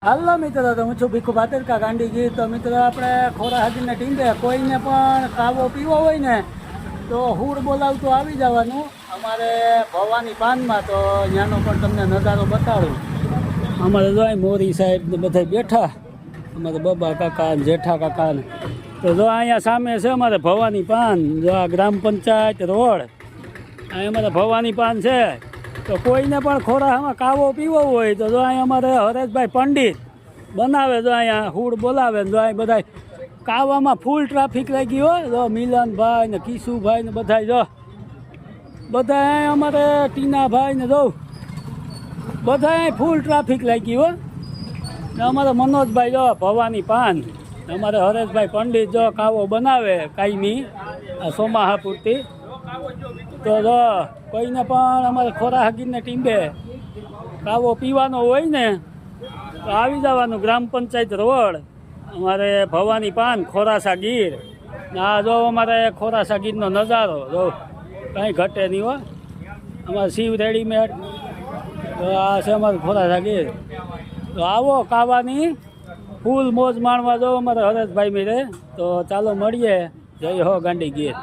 હાલો મિત્ર, તો હું છું ભીખુ ભાતરકા ગાંધીજી। તો મિત્ર, આપણે ખોરા હાજીને ટીંબે કોઈને પણ કાવો પીવો હોય ને તો હુડ બોલાવતું આવી જવાનું અમારે ભવાની પાનમાં। તો ત્યાંનો પણ તમને નજારો બતાડું। અમારે જો મોરી સાહેબ ને બધા બેઠા, અમારે બબા કાકા ને જેઠા કાકા ને। તો જો અહીંયા સામે છે અમારે ભવાની પાન, જો આ ગ્રામ પંચાયત રોડ, અહીં અમારે ભવાની પાન છે। તો કોઈને પણ ખોરામાં કાવો પીવો હોય તો જો અહીંયા અમારે હરેશભાઈ પંડિત બનાવે, જો અહીંયા હુડ બોલાવે। જો અહીં બધા કાવામાં ફૂલ ટ્રાફિક લાગી હોય, જો મિલનભાઈ ને કિશુભાઈ ને બધા, જો બધા અહીં અમારે ટીનાભાઈ ને જો બધા અહીં ફૂલ ટ્રાફિક લાગી હોય ને અમારે મનોજભાઈ જો ભવાની પાન, અમારે હરેશભાઈ પંડિત જો કાવો બનાવે કાયમી આ સોમાહા પૂરતી। તો જો કોઈને પણ અમારે ખોરા હગીરને ટીંબે કાવો પીવાનો હોય ને તો આવી જવાનું ગ્રામ પંચાયત રોડ, અમારે ભવાની પાન ખોરાસા ગીર। આ જો અમારે ખોરાસા ગીરનો નજારો જો કંઈ ઘટે નહીં હોય, અમારે શિવ રેડીમેડ। તો આ છે અમારે ખોરાસા ગીર। તો આવો કાવાની ફૂલ મોજ માણવા જો અમારે હરેશભાઈ મેરે। તો ચાલો મળીએ, જય હો ગાંડી ગીર।